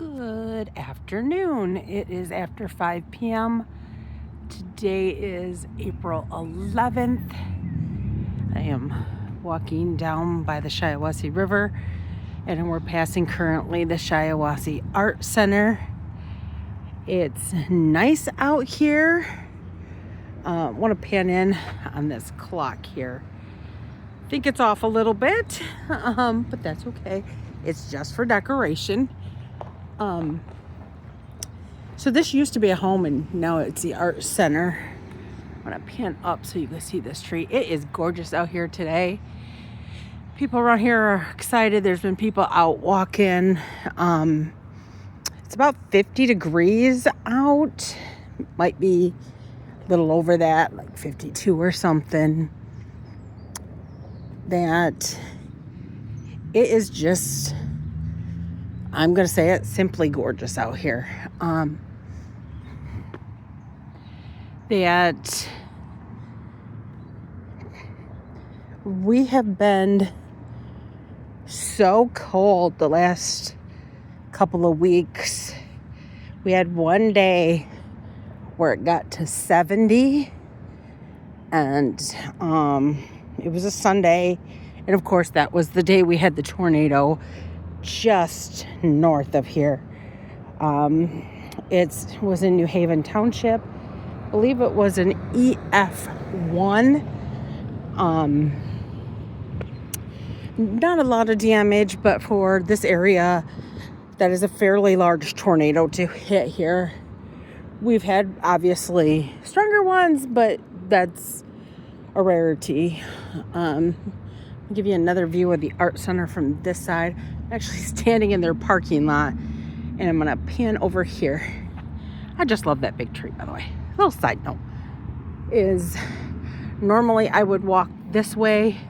Good afternoon. It is after 5 p.m. Today is April 11th. I am walking down by the Shiawassee River, and we're passing currently the Shiawassee Art Center. It's nice out here. Want to pan in on this clock here. I think it's off a little bit, but that's okay. It's just for decoration. So this used to be a home, and now it's the art center. I'm gonna pan up so you can see this tree. It is gorgeous out here today. People around here are excited. There's been people out walking. It's about 50 degrees out. Might be a little over that, like 52 or something. That it is just, I'm going to say it, simply gorgeous out here. That we have been so cold the last couple of weeks. We had one day where it got to 70, and it was a Sunday, and of course that was the day we had the tornado just north of here. It was in New Haven Township. I believe it was an EF1. Not a lot of damage, but for this area, that is a fairly large tornado to hit here. We've had obviously stronger ones, but that's a rarity. I'll give you another view of the art center from this side. I'm actually standing in their parking lot, and I'm gonna pan over here. I just love that big tree, by the way. A little side note is normally I would walk this way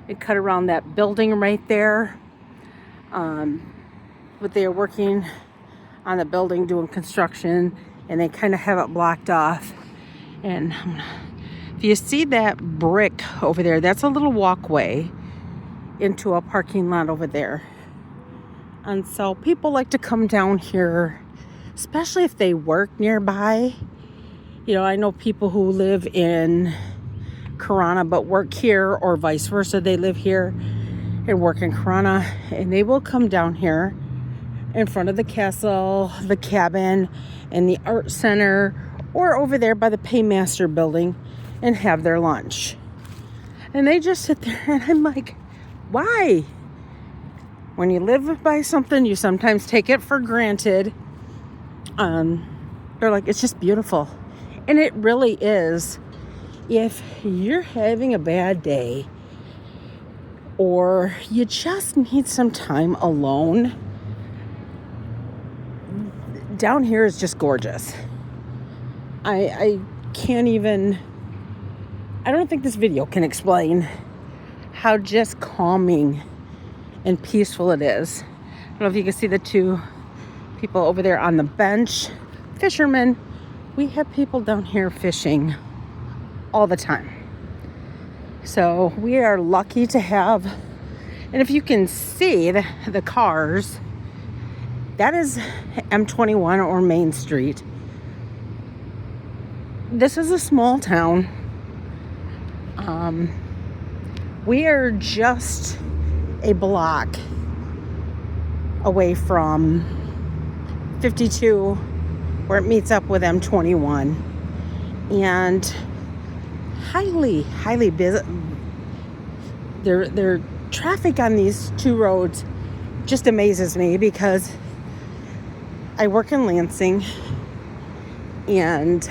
and cut around that building right there. But they are working on the building, doing construction, and they kind of have it blocked off. And if you see that brick over there, that's a little walkway into a parking lot over there. And so people like to come down here, especially if they work nearby. You know, I know people who live in Corona but work here, or vice versa. They live here and work in Corona, and they will come down here in front of the castle, the cabin, and the art center, or over there by the Paymaster building, and have their lunch. And they just sit there, and I'm like, why? When you live by something, you sometimes take it for granted. They're like, it's just beautiful. And it really is. If you're having a bad day, or you just need some time alone, down here is just gorgeous. I can't even, I don't think this video can explain how just calming and peaceful it is. I don't know if you can see the two people over there on the bench, fishermen. We have people down here fishing all the time. So we are lucky to have, and if you can see the cars, that is M21 or Main Street. This is a small town. We are just a block away from 52, where it meets up with M21, and highly busy. Their traffic on these two roads just amazes me, because I work in Lansing, and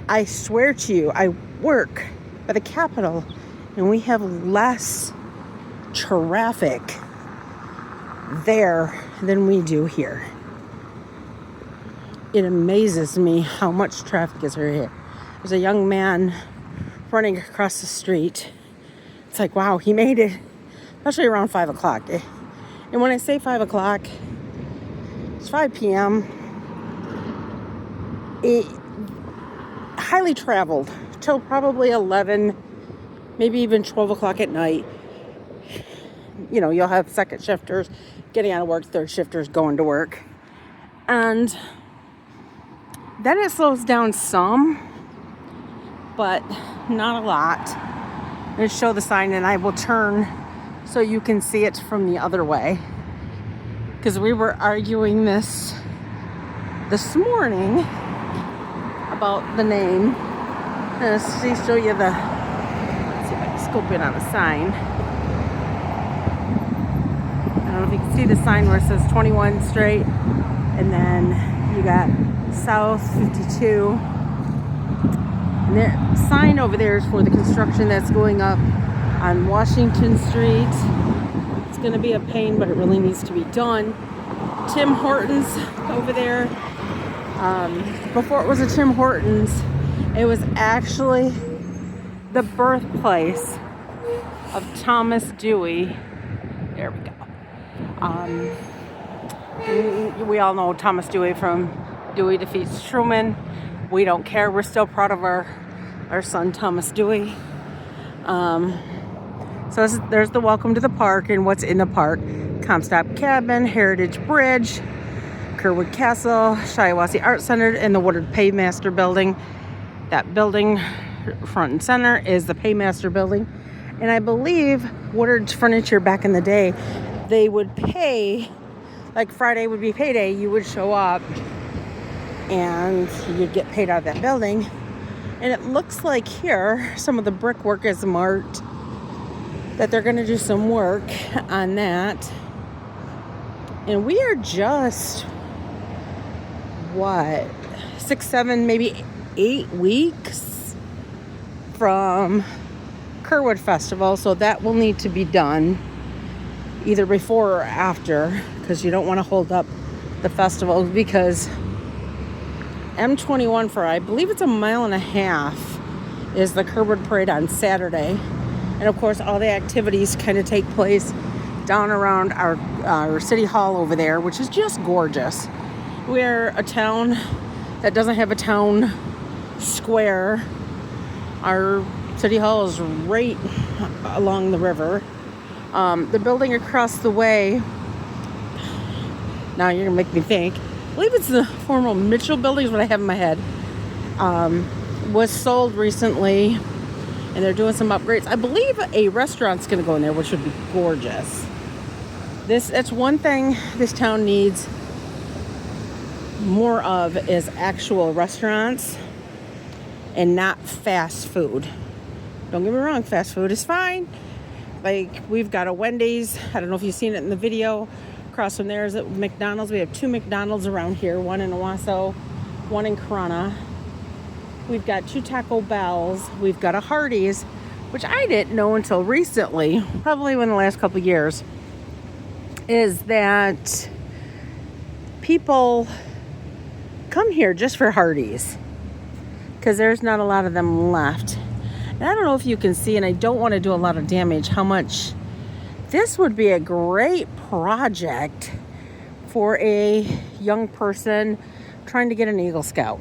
I swear to you, I work by the Capitol, and we have less traffic there than we do here. It amazes me how much traffic is here. There's a young man running across the street. It's like, wow, he made it, especially around 5 o'clock. And when I say 5 o'clock, it's 5 p.m. It highly traveled till probably 11, maybe even 12 o'clock at night. You know, you'll have second shifters getting out of work, third shifters going to work. And then it slows down some, but not a lot. I'm going to show the sign, and I will turn so you can see it from the other way. Because we were arguing this morning about the name. Let's show you the, let's see if I can scope in on the sign. I don't know if you can see the sign where it says 21 straight, and then you got South 52. And the sign over there is for the construction that's going up on Washington Street. It's going to be a pain, but it really needs to be done. Tim Hortons over there. Before it was a Tim Hortons, it was actually the birthplace of Thomas Dewey. There we go. We all know Thomas Dewey from Dewey Defeats Truman. We don't care. We're still proud of our son Thomas Dewey. So there's the welcome to the park and what's in the park. Comstock Cabin, Heritage Bridge, Curwood Castle, Shiawassee Art Center, and the Woodard Paymaster Building. That building, front and center, is the Paymaster Building. And I believe Woodard's Furniture back in the day, they would pay, like Friday would be payday, you would show up and you'd get paid out of that building. And it looks like here, some of the brickwork is marked that they're going to do some work on that. And we are just, 6, 7, maybe 8 weeks from Curwood Festival. So that will need to be done either before or after, because you don't want to hold up the festival, because M21 for, I believe it's a mile and a half, is the Curwood Parade on Saturday. And of course, all the activities kind of take place down around our city hall over there, which is just gorgeous. We're a town that doesn't have a town square. Our city hall is right along the river. The building across the way, now you're gonna make me think, I believe it's the former Mitchell building is what I have in my head, was sold recently, and they're doing some upgrades. I believe a restaurant's gonna go in there, which would be gorgeous. That's one thing this town needs more of, is actual restaurants and not fast food. Don't get me wrong, fast food is fine. Like, we've got a Wendy's, I don't know if you've seen it in the video. Across from there is at McDonald's. We have 2 McDonald's around here, one in Owasso, one in Corona. We've got 2 Taco Bells. We've got a Hardee's, which I didn't know until recently, probably in the last couple of years, is that people come here just for Hardee's, because there's not a lot of them left. And I don't know if you can see, and I don't want to do a lot of damage, how much this would be a great project for a young person trying to get an Eagle Scout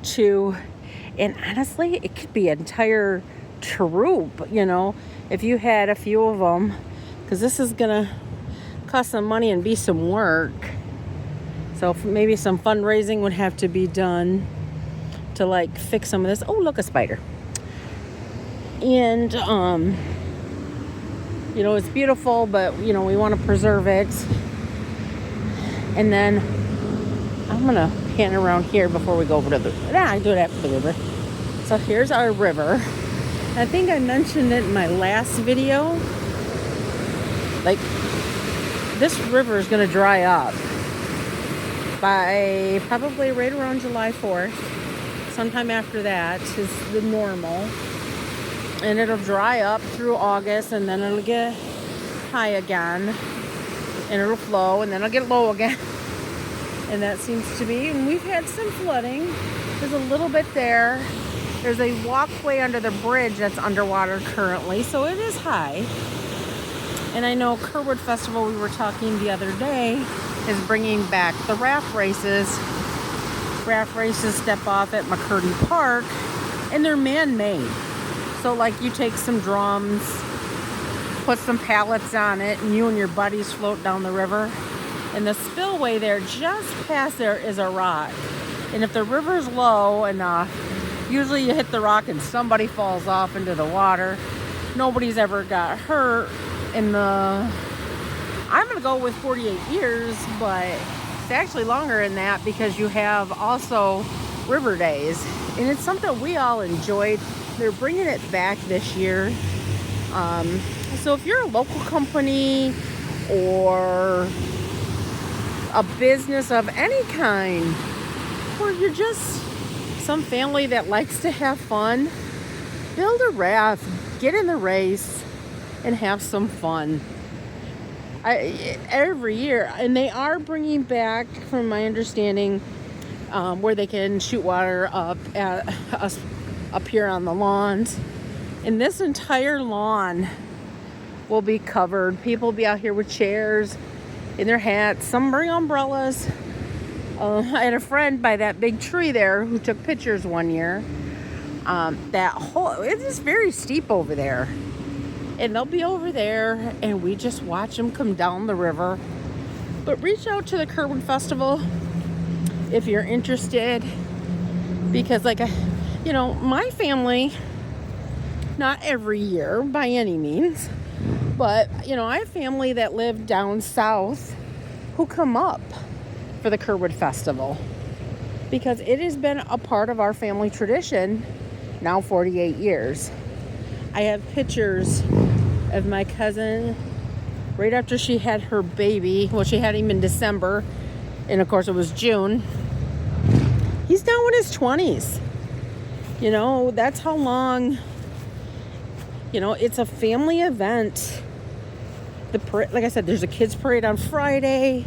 to, and honestly, it could be an entire troop, you know, if you had a few of them, because this is gonna cost some money and be some work. So maybe some fundraising would have to be done to like fix some of this. Oh, look, a spider. And you know, it's beautiful, but you know, we want to preserve it. And then I'm gonna pan around here before we go over to the, I do it after the river. So here's our river. I think I mentioned it in my last video. Like, this river is gonna dry up by probably right around July 4th. Sometime after that is the normal. And it'll dry up through August, and then it'll get high again, and it'll flow, and then it'll get low again. And that seems to be, and we've had some flooding. There's a little bit there. There's a walkway under the bridge that's underwater currently, so it is high. And I know Curwood Festival, we were talking the other day, is bringing back the raft races. Raft races step off at McCurdy Park, and they're man-made. So like, you take some drums put some pallets on it, and you and your buddies float down the river. And the spillway there, just past there, is a rock. And if the river's low enough, usually you hit the rock and somebody falls off into the water. Nobody's ever got hurt in the... I'm going to go with 48 years, but it's actually longer than that because you have also River Days. And it's something we all enjoyed. They're bringing it back this year. So if you're a local company or a business of any kind, or you're just some family that likes to have fun, build a raft, get in the race, and have some fun. Every year, and they are bringing back, from my understanding, where they can shoot water up at us up here on the lawns. And this entire lawn will be covered. People will be out here with chairs in their hats. Some bring umbrellas. I had a friend by that big tree there who took pictures one year. It is very steep over there. And they'll be over there, and we just watch them come down the river. But reach out to the Curwood Festival if you're interested. Because, my family, not every year by any means, but, I have family that live down south who come up for the Curwood Festival. Because it has been a part of our family tradition now 48 years. I have pictures of my cousin right after she had her baby. Well, she had him in December, and of course it was June. He's now in his 20s. That's how long, it's a family event. Like I said, there's a kids parade on Friday.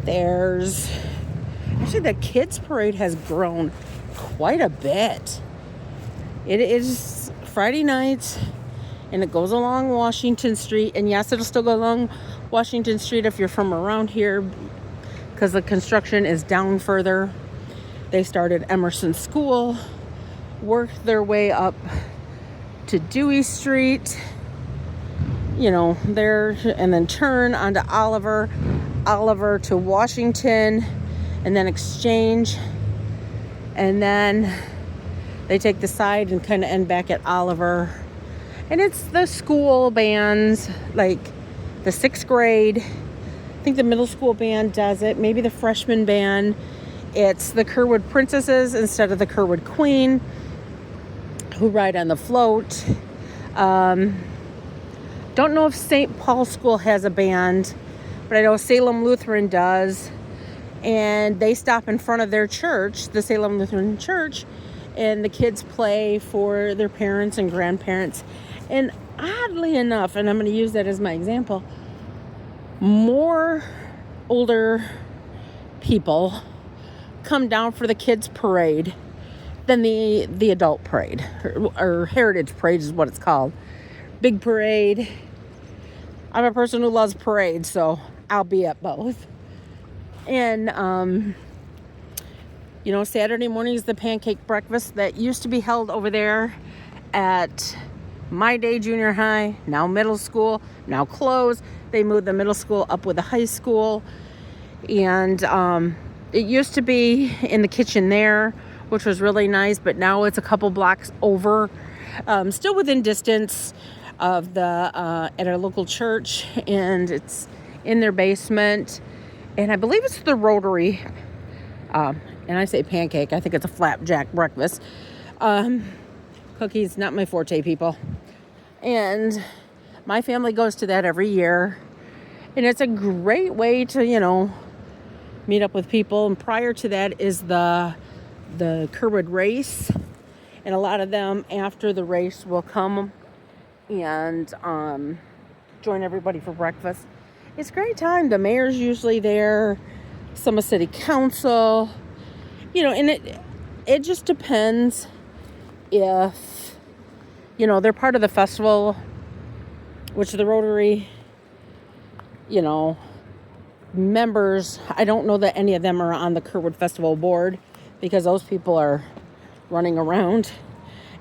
Actually, the kids parade has grown quite a bit. It is Friday night, and it goes along Washington Street. And yes, it'll still go along Washington Street if you're from around here, because the construction is down further. They started Emerson School, worked their way up to Dewey Street, there, and then turn onto Oliver to Washington, and then Exchange, and then they take the side and kind of end back at Oliver. And it's the school bands, like the 6th grade. I think the middle school band does it. Maybe the freshman band. It's the Curwood Princesses instead of the Curwood Queen who ride on the float. Don't know if St. Paul's School has a band, but I know Salem Lutheran does. And they stop in front of their church, the Salem Lutheran Church, and the kids play for their parents and grandparents. And oddly enough, and I'm going to use that as my example, more older people come down for the kids parade than the adult parade, or heritage parade is what it's called. Big parade. I'm a person who loves parades, so I'll be at both. And Saturday morning is the pancake breakfast that used to be held over there at my day junior high, now middle school, now closed. They moved the middle school up with the high school. And it used to be in the kitchen there, which was really nice, but now it's a couple blocks over, still within distance of the at our local church, and it's in their basement. And I believe it's the Rotary. And I say pancake, I think it's a flapjack breakfast. Cookies, not my forte, people. And my family goes to that every year. And it's a great way to, meet up with people. And prior to that is the Curwood race. And a lot of them after the race will come and join everybody for breakfast. It's a great time. The mayor's usually there. Some of city council. And it just depends if, they're part of the festival, which the Rotary, members, I don't know that any of them are on the Curwood Festival board because those people are running around.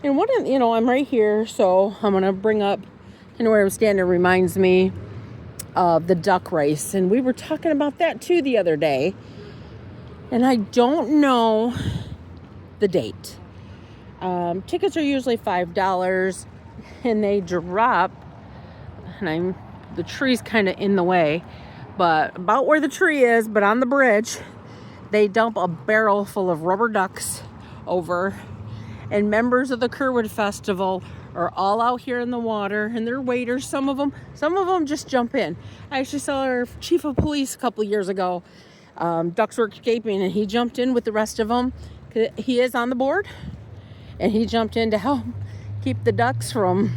And I'm right here, so I'm going to bring up And where I'm standing reminds me of the duck race. And we were talking about that too the other day. And I don't know the date. Tickets are usually $5 and they drop, and the tree's kind of in the way, but about where the tree is, but on the bridge, they dump a barrel full of rubber ducks over, and members of the Curwood Festival are all out here in the water, and they're waiters. Some of them just jump in. I actually saw our chief of police a couple of years ago. Ducks were escaping, and he jumped in with the rest of them. He is on the board, and he jumped in to help keep the ducks from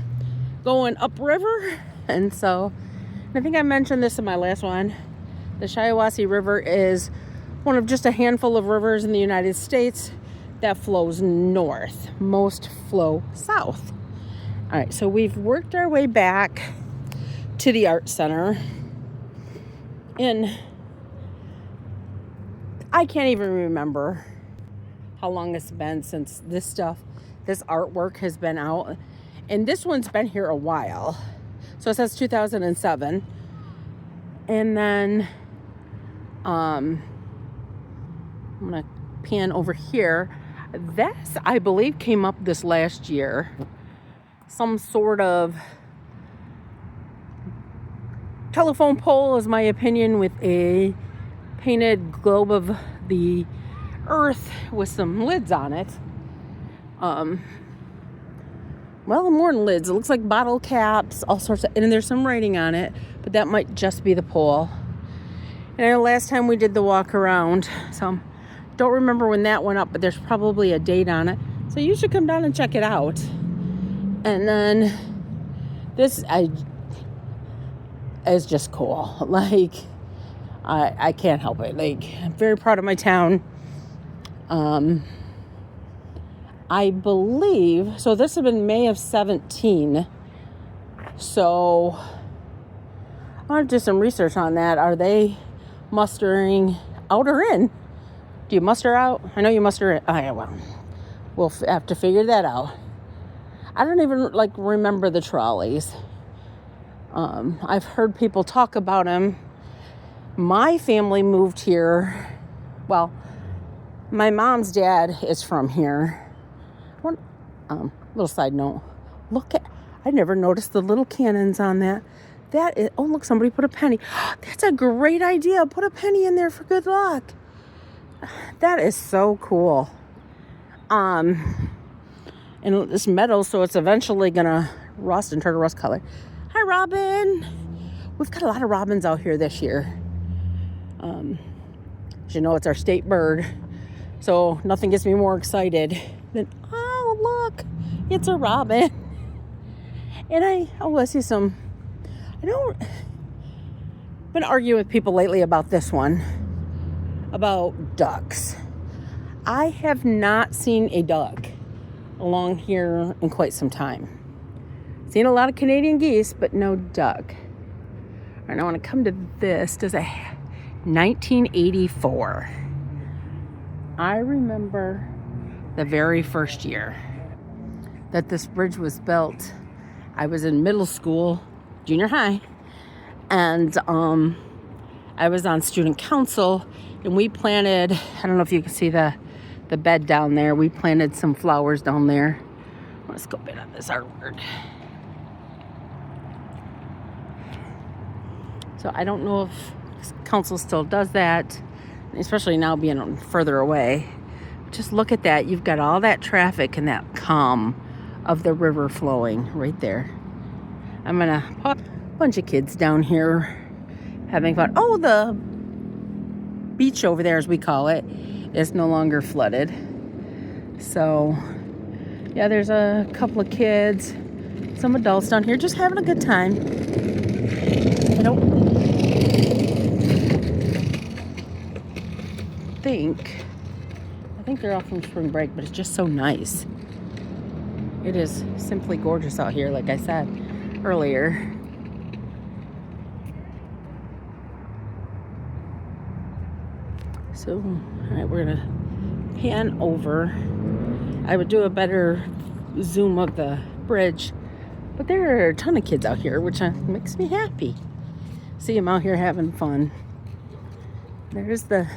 going upriver. And so, I think I mentioned this in my last one. The Shiawassee River is one of just a handful of rivers in the United States that flows north. Most flow south. All right, so we've worked our way back to the art center, and I can't even remember how long it's been since this artwork has been out. And this one's been here a while. So it says 2007. And then I'm going to pan over here. This, I believe, came up this last year. Some sort of telephone pole, is my opinion, with a painted globe of the earth with some lids on it. Well, more than lids. It looks like bottle caps, all sorts of, and there's some writing on it, but that might just be the pole. And I know last time we did the walk around, so don't remember when that went up, but there's probably a date on it. So you should come down and check it out. And then this is just cool. Like, I can't help it. Like, I'm very proud of my town. I believe, so this has been May of 17. So I want to do some research on that. Are they mustering out or in? Do you muster out? I know you muster in. Oh, yeah, well, we'll have to figure that out. I don't even remember the trolleys. I've heard people talk about them. My family moved here. Well, my mom's dad is from here. One little side note. I never noticed the little cannons on that. Oh, look, somebody put a penny. That's a great idea. Put a penny in there for good luck. That is so cool. And it's metal, so it's eventually gonna rust and turn a rust color. Hi, Robin. We've got a lot of robins out here this year. As you know, it's our state bird, so nothing gets me more excited than, oh, look, it's a robin. And I see some. Been arguing with people lately about this one, about ducks. I have not seen a duck along here in quite some time. Seen a lot of Canadian geese, but no duck. All right, I want to come to this. Does a 1984. I remember the very first year that this bridge was built. I was in middle school, junior high, and I was on student council, and we planted, I don't know if you can see the bed down there. We planted some flowers down there. Let's go bit on this artwork. So I don't know if council still does that, especially now being further away. Just look at that. You've got all that traffic and that calm of the river flowing right there. I'm gonna pop a bunch of kids down here having fun. Oh, the beach over there, as we call it, is no longer flooded. So yeah, there's a couple of kids, some adults down here just having a good time. I think they're off from spring break, but it's just so nice. It is simply gorgeous out here, like I said earlier. So, all right, we're gonna pan over. I would do a better zoom of the bridge, But there are a ton of kids out here, which makes me happy. See them out here having fun. There's the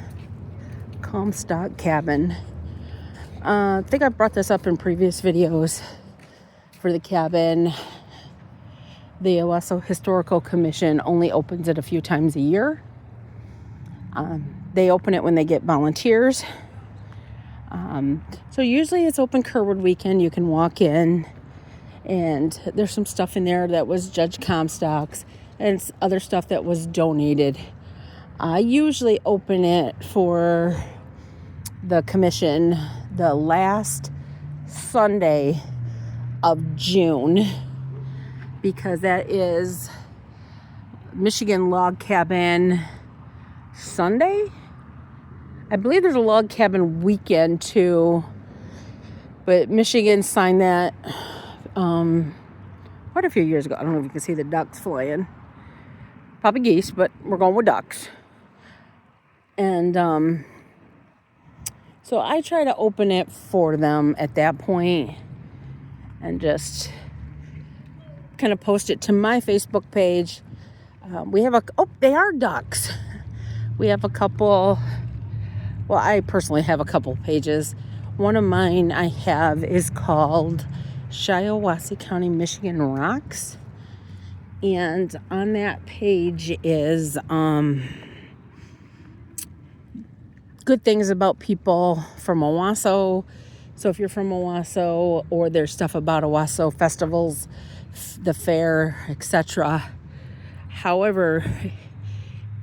Comstock cabin. I think I brought this up in previous videos. For the cabin, the Owasso Historical Commission only opens it a few times a year. They open it when they get volunteers. So usually it's open Curwood weekend. You can walk in, and there's some stuff in there that was Judge Comstock's and other stuff that was donated. I usually open it for the commission the last Sunday of June, because that is Michigan Log Cabin Sunday. I believe there's a log cabin weekend too, but Michigan signed that quite a few years ago. I don't know if you can see the ducks flying. Probably geese, but we're going with ducks. And so I try to open it for them at that point and just kind of post it to my Facebook page. We have they are ducks. We have a couple, well, I personally have a couple pages. One of mine I have is called Shiawassee County, Michigan Rocks. And on that page is good things about people from Owasso. So if you're from Owasso, or there's stuff about Owasso festivals, the fair, etc. However,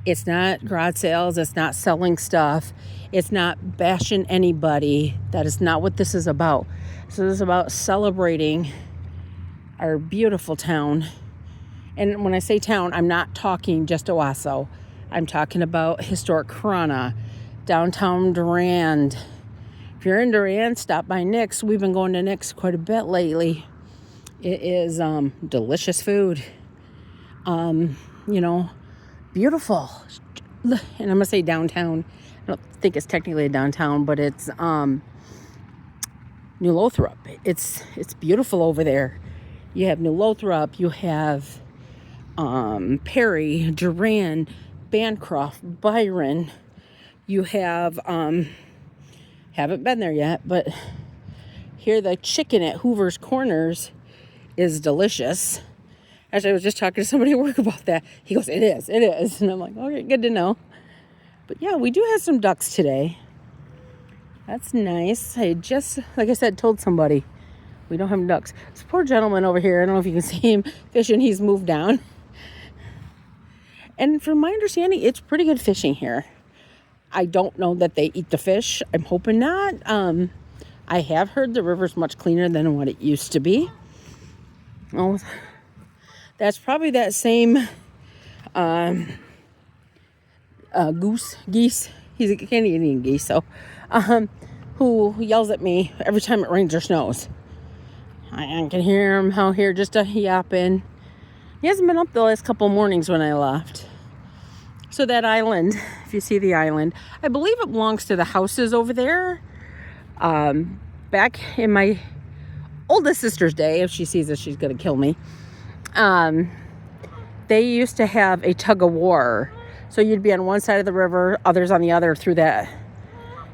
it's not garage sales, it's not selling stuff, it's not bashing anybody. That is not what this is about. So this is about celebrating our beautiful town. And when I say town, I'm not talking just Owasso. I'm talking about historic Corona, downtown Durand. If you're in Durand, stop by Nick's. We've been going to Nick's quite a bit lately. It is delicious food. Beautiful. And I'm going to say downtown. I don't think it's technically a downtown, but it's New Lothrop. It's beautiful over there. You have New Lothrop, you have Perry, Durand, Bancroft, Byron. You have, haven't been there yet, but here the chicken at Hoover's Corners is delicious. Actually, I was just talking to somebody at work about that. He goes, it is. And I'm like, okay, good to know. But yeah, we do have some ducks today. That's nice. I just, like I said, told somebody we don't have ducks. This poor gentleman over here, I don't know if you can see him fishing. He's moved down. And from my understanding, it's pretty good fishing here. I don't know that they eat the fish. I'm hoping not. I have heard the river's much cleaner than what it used to be. Oh, that's probably that same geese. He's a Canadian geese, so who yells at me every time it rains or snows. I can hear him out here just yapping. He hasn't been up the last couple mornings when I left. So that island, if you see the island, I believe it belongs to the houses over there. Back in my oldest sister's day, if she sees this, she's going to kill me. They used to have a tug of war. So you'd be on one side of the river, others on the other through that.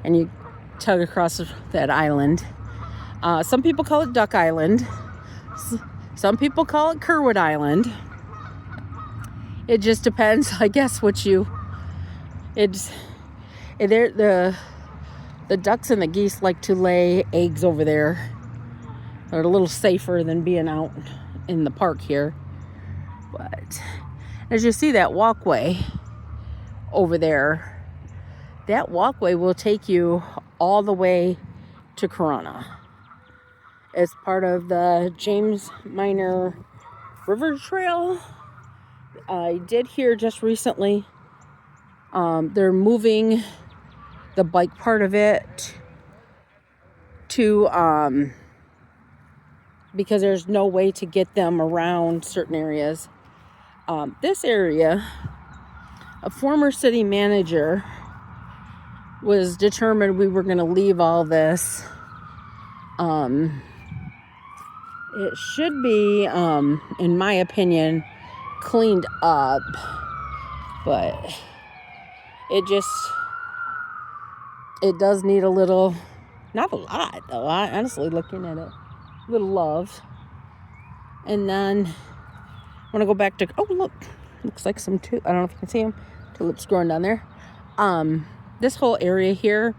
And you tug across that island. Some people call it Duck Island. Some people call it Curwood Island. It just depends, I guess, the ducks and the geese like to lay eggs over there. They're a little safer than being out in the park here. But as you see that walkway over there, that walkway will take you all the way to Corona. It's part of the James Minor River Trail. I did hear just recently they're moving the bike part of it to because there's no way to get them around certain areas. This area, a former city manager was determined we were going to leave all this It should be, in my opinion, cleaned up, but it does need a little, not a lot though, honestly, looking at it, a little love. And then I want to go back to, oh look, looks like some I don't know if you can see them, tulips growing down there. This whole area here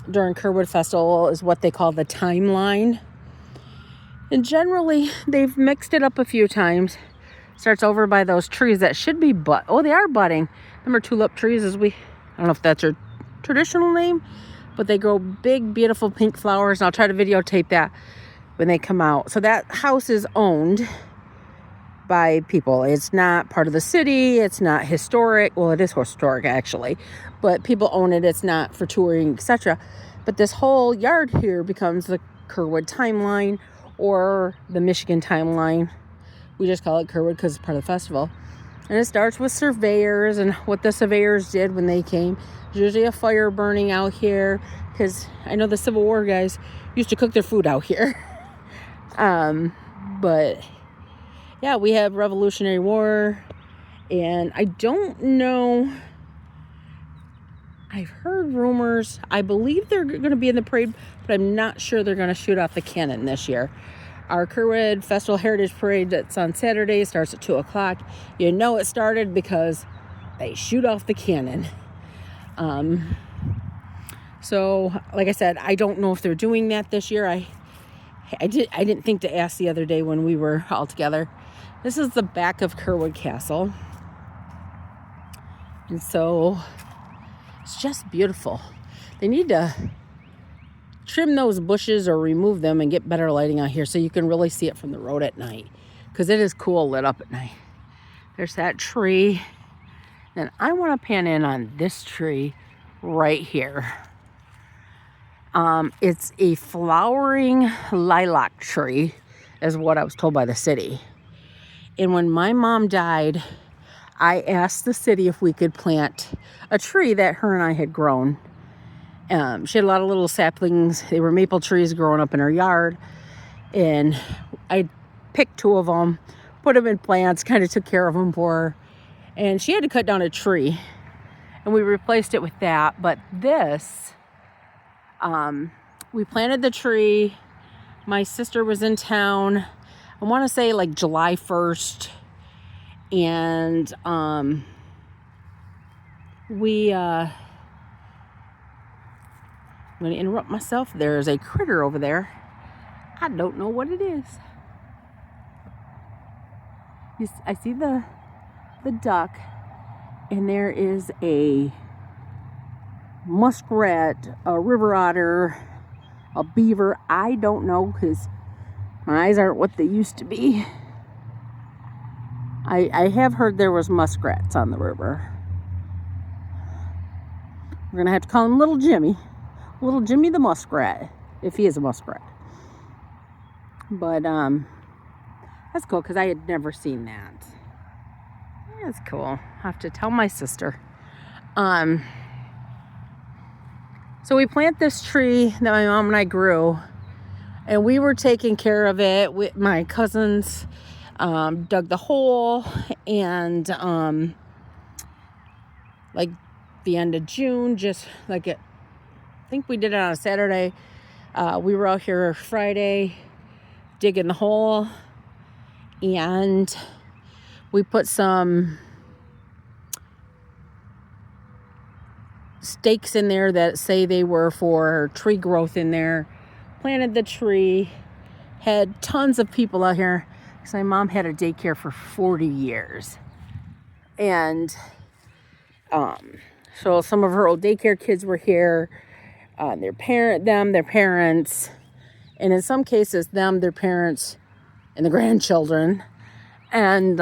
during Curwood Festival is what they call the timeline. And generally, they've mixed it up a few times. Starts over by those trees that should be they are budding. Them are tulip trees, I don't know if that's their traditional name, but they grow big, beautiful pink flowers. And I'll try to videotape that when they come out. So that house is owned by people. It's not part of the city. It's not historic. Well, it is historic actually, but people own it. It's not for touring, etc. But this whole yard here becomes the Curwood timeline, or the Michigan timeline. We just call it Curwood because it's part of the festival. And it starts with surveyors and what the surveyors did when they came. There's usually a fire burning out here because I know the Civil War guys used to cook their food out here. But yeah, we have Revolutionary War, and I don't know. I've heard rumors. I believe they're going to be in the parade, but I'm not sure they're going to shoot off the cannon this year. Our Curwood Festival Heritage Parade that's on Saturday starts at 2 o'clock. You know it started because they shoot off the cannon. So, like I said, I don't know if they're doing that this year. I didn't think to ask the other day when we were all together. This is the back of Curwood Castle. And so it's just beautiful. They need to trim those bushes or remove them and get better lighting out here so you can really see it from the road at night, because it is cool lit up at night. There's that tree. Then I want to pan in on this tree right here. It's a flowering lilac tree, is what I was told by the city. And when my mom died, I asked the city if we could plant a tree that her and I had grown. She had a lot of little saplings. They were maple trees growing up in her yard. And I picked 2 of them, put them in plants, kind of took care of them for her. And she had to cut down a tree. And we replaced it with that. But this, we planted the tree. My sister was in town, I want to say like July 1st. And I'm going to interrupt myself. There's a critter over there. I don't know what it is. I see the duck, and there is a muskrat, a river otter, a beaver. I don't know because my eyes aren't what they used to be. I have heard there was muskrats on the river. We're going to have to call him Little Jimmy. Little Jimmy the muskrat, if he is a muskrat. But that's cool because I had never seen that. That's cool. I'll have to tell my sister. So we plant this tree that my mom and I grew, and we were taking care of it. With my cousins dug the hole, and like the end of June, just like it, I think we did it on a Saturday. We were out here Friday digging the hole, and we put some stakes in there that say they were for tree growth in there. Planted the tree, had tons of people out here because my mom had a daycare for 40 years. And so some of her old daycare kids were here, their parents, and in some cases their parents and the grandchildren. And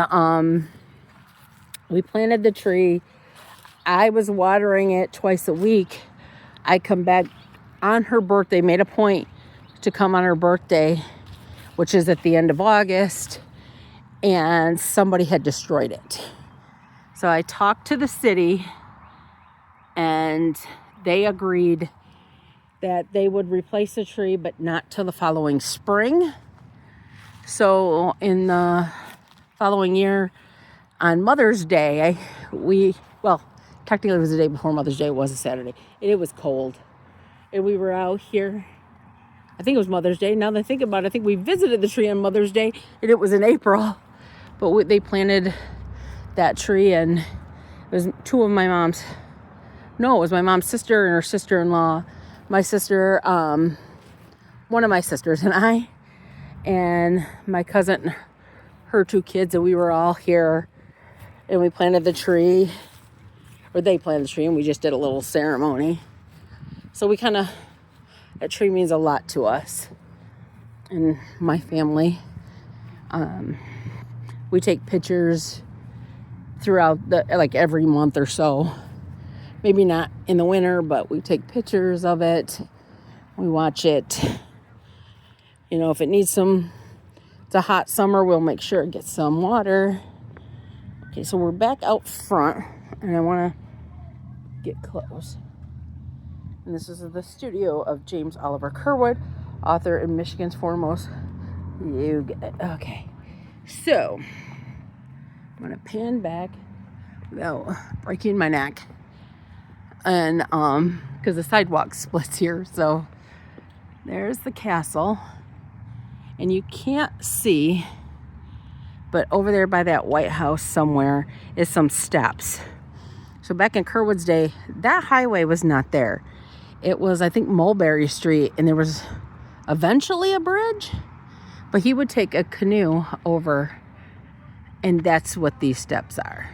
we planted the tree. I was watering it twice a week. I come back on her birthday, made a point to come on her birthday, which is at the end of August, and somebody had destroyed it. So I talked to the city, and they agreed that they would replace the tree, but not till the following spring. So in the following year, on Mother's Day, technically it was the day before Mother's Day. It was a Saturday. And it was cold. And we were out here. I think it was Mother's Day. Now that I think about it, I think we visited the tree on Mother's Day. And it was in April. But they planted that tree. And it was two of my mom's. No, it was my mom's sister and her sister-in-law. My sister, one of my sisters and I. And my cousin, her two kids. And we were all here. And we planted the tree, or they planted the tree, and we just did a little ceremony. So that tree means a lot to us and my family. We take pictures throughout every month or so. Maybe not in the winter, but we take pictures of it. We watch it. If it needs it's a hot summer, we'll make sure it gets some water. Okay, so we're back out front, and I want to get close. And this is the studio of James Oliver Curwood, author and Michigan's foremost. You get it. Okay. So, I'm going to pan back without breaking my neck. And, because the sidewalk splits here. So, there's the castle. And you can't see, but over there by that White House somewhere is some steps. So back in Curwood's day, that highway was not there. It was, I think, Mulberry Street, and there was eventually a bridge, but he would take a canoe over, and that's what these steps are.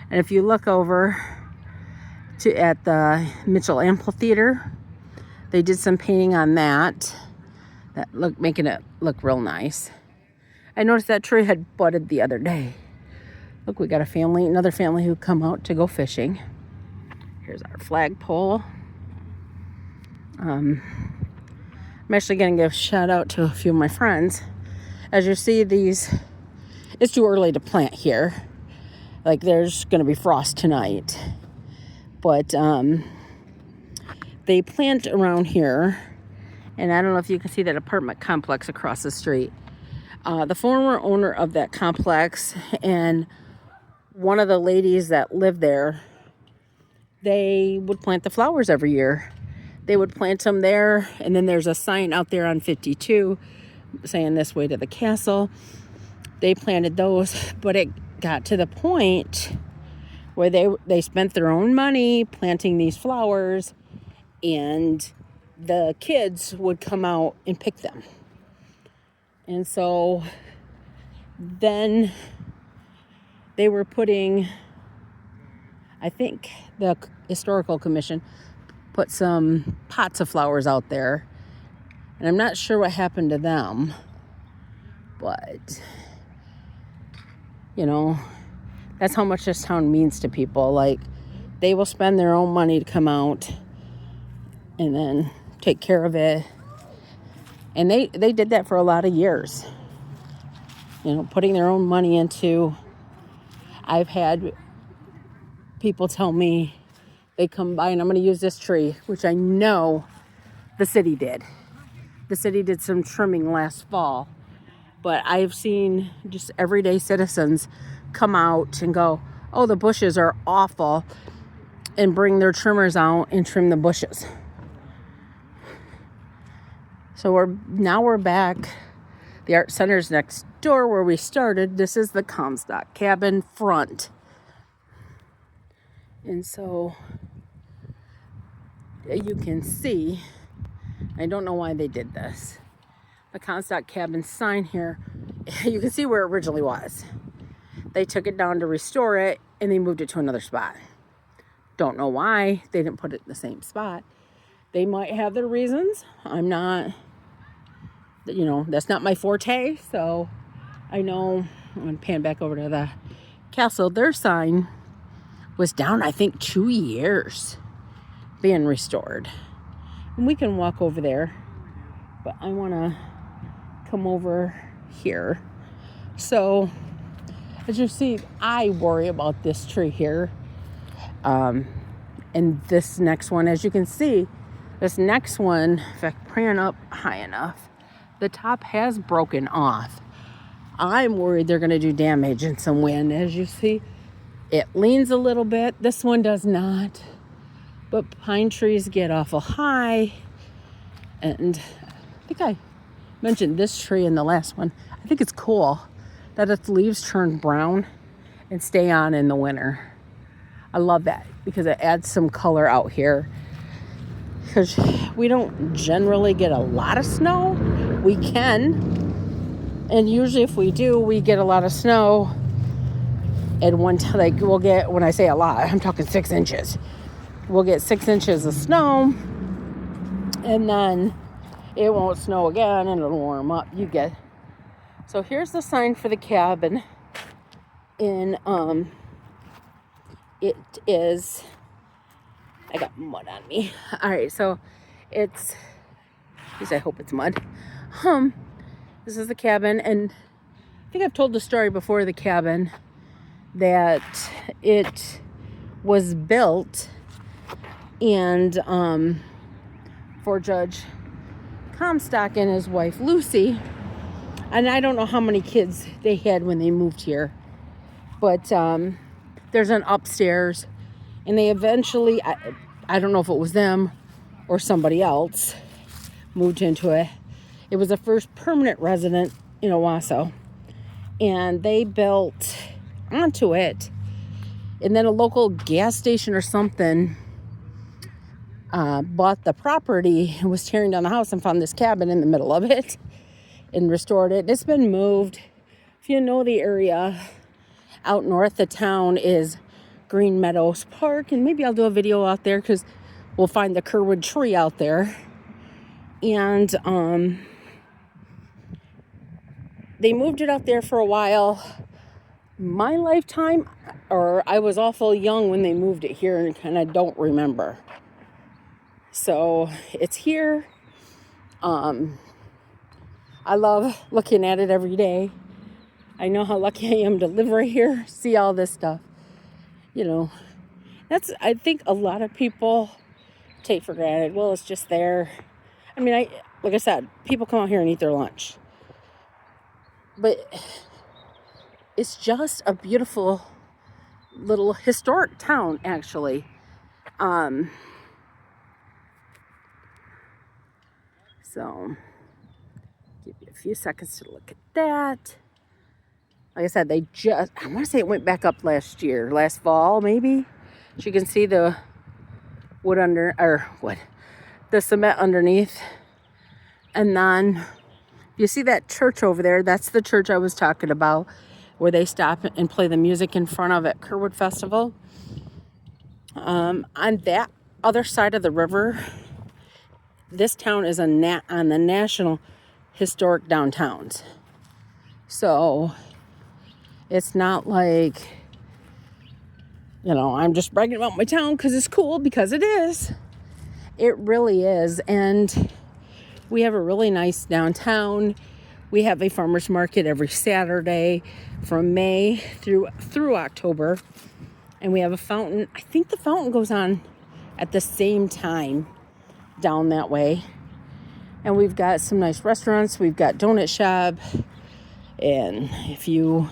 And if you look over at the Mitchell Amphitheater, they did some painting on that making it look real nice. I noticed that tree had budded the other day. Look, we got another family who come out to go fishing. Here's our flagpole. I'm actually going to give a shout out to a few of my friends. As you see, it's too early to plant here. There's going to be frost tonight. But they plant around here. And I don't know if you can see that apartment complex across the street. The former owner of that complex and one of the ladies that lived there, they would plant the flowers every year. They would plant them there, and then there's a sign out there on 52 saying this way to the castle. They planted those, but it got to the point where they spent their own money planting these flowers, and the kids would come out and pick them. And so then they were putting, I think the historical commission put some pots of flowers out there. And I'm not sure what happened to them. But, that's how much this town means to people. They will spend their own money to come out and then take care of it. And they did that for a lot of years. Putting their own money into. I've had people tell me they come by and I'm going to use this tree, which I know the city did. The city did some trimming last fall. But I've seen just everyday citizens come out and go, oh, the bushes are awful, and bring their trimmers out and trim the bushes. So we're back. The art center's next door where we started. This is the Comstock cabin front. And so you can see, I don't know why they did this. The Comstock cabin sign here, you can see where it originally was. They took it down to restore it, and they moved it to another spot. Don't know why they didn't put it in the same spot. They might have their reasons. I'm not, that's not my forte. So I know, I'm going to pan back over to the castle. Their sign was down, I think, 2 years being restored. And we can walk over there, but I want to come over here. So as you see, I worry about this tree here. And this next one, as you can see, this next one, if I pan up high enough, the top has broken off. I'm worried they're going to do damage in some wind. As you see, it leans a little bit. This one does not. But pine trees get awful high. And I think I mentioned this tree in the last one. I think it's cool that its leaves turn brown and stay on in the winter. I love that because it adds some color out here. Because we don't generally get a lot of snow. We can. And usually if we do, we get a lot of snow. And one time, like, we'll get, when I say a lot, I'm talking 6 inches. We'll get 6 inches of snow. And then it won't snow again and it'll warm up. You get. So here's the sign for the cabin. In, it is, I got mud on me. All right, so it's, at least I hope it's mud. This is the cabin, and I think I've told the story before the cabin that it was built and for Judge Comstock and his wife Lucy, and I don't know how many kids they had when they moved here, but there's an upstairs, and they eventually, I don't know if it was them or somebody else, moved into it. It was the first permanent resident in Owasso, and they built onto it, and then a local gas station or something bought the property and was tearing down the house and found this cabin in the middle of it and restored it. It's been moved. If you know the area, out north of town is Green Meadows Park, and maybe I'll do a video out there because we'll find the Curwood tree out there. And they moved it out there for a while. My lifetime, or I was awful young when they moved it here, and I don't remember. So it's here. I love looking at it every day. I know how lucky I am to live right here, see all this stuff. You know, I think a lot of people take for granted. Well, it's just there. I mean, like I said, people come out here and eat their lunch. But it's just a beautiful little historic town, actually. So, give you a few seconds to look at that. Like I said, I want to say it went back up last fall, maybe. So you can see the the cement underneath. And then, you see that church over there? That's the church I was talking about, where they stop and play the music in front of at Curwood Festival. On that other side of the river, this town is on the National Historic Downtowns. So it's not like, I'm just bragging about my town because it's cool, because it is. It really is. And we have a really nice downtown. We have a farmer's market every Saturday from May through October. And we have a fountain. I think the fountain goes on at the same time down that way. And we've got some nice restaurants. We've got donut shop. And if you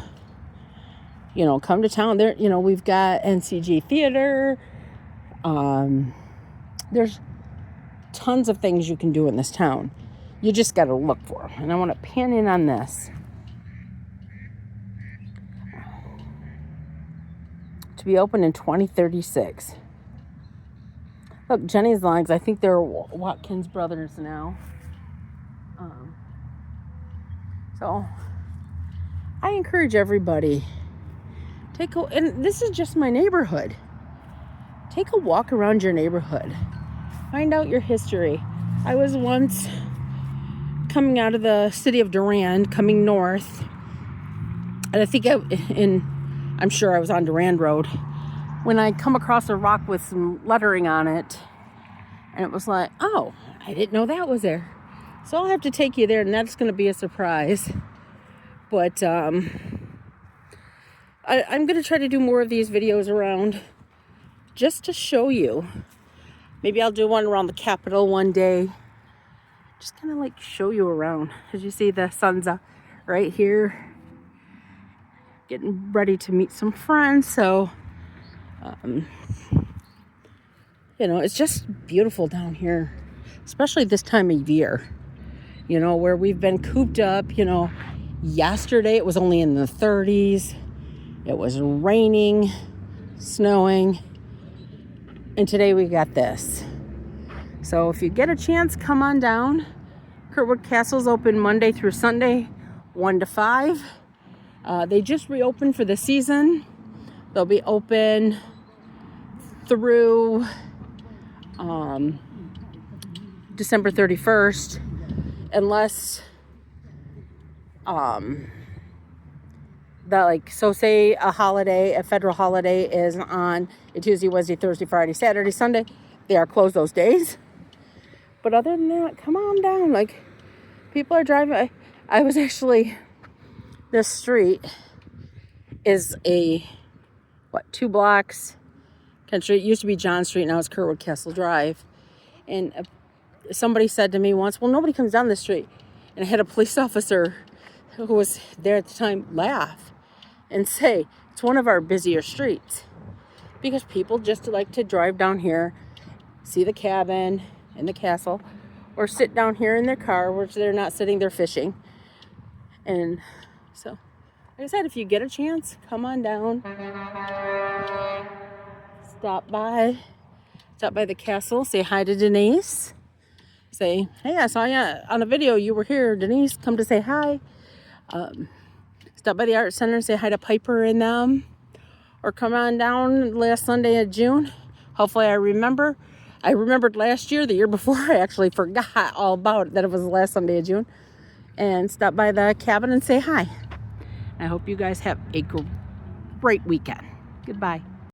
come to town there, we've got NCG Theater. There's tons of things you can do in this town. You just got to look for them. And I want to pan in on this. To be open in 2036. Look, Jenny's Logs. I think they're Watkins Brothers now. So I encourage everybody, and this is just my neighborhood. Take a walk around your neighborhood. Find out your history. I was once coming out of the city of Durand, coming north, and I think I'm sure I was on Durand Road, when I come across a rock with some lettering on it, and it was like, oh, I didn't know that was there. So I'll have to take you there, and that's going to be a surprise. But I'm going to try to do more of these videos around, just to show you. Maybe I'll do one around the Capitol one day. just kind of like show you around. As you see, the sun's up right here, getting ready to meet some friends. So, you know, it's just beautiful down here, especially this time of year, you know, where we've been cooped up. You know, yesterday it was only in the 30s. It was raining, snowing, and today we got this. So if you get a chance, come on down. Curwood Castle's open Monday through Sunday, 1 to 5. They just reopened for the season. They'll be open through December 31st, unless say a federal holiday is on a Tuesday, Wednesday, Thursday, Friday, Saturday, Sunday. They are closed those days. But other than that, come on down. Like, people are driving. I was actually, this street is 2 blocks country. It used to be John Street, now it's Curwood Castle Drive. And somebody said to me once, well, nobody comes down this street. And I had a police officer who was there at the time laugh and say, it's one of our busier streets. Because people just like to drive down here, see the cabin and the castle, or sit down here in their car, which they're not sitting there fishing. And so, like I said, if you get a chance, come on down. Stop by the castle, say hi to Denise. Say, hey, I saw you on a video, you were here, Denise, come to say hi. Stop by the art center and say hi to Piper and them. Or come on down last Sunday of June. Hopefully I remember. I remembered last year, the year before, I actually forgot all about it, that it was the last Sunday of June. And stop by the cabin and say hi. I hope you guys have a great weekend. Goodbye.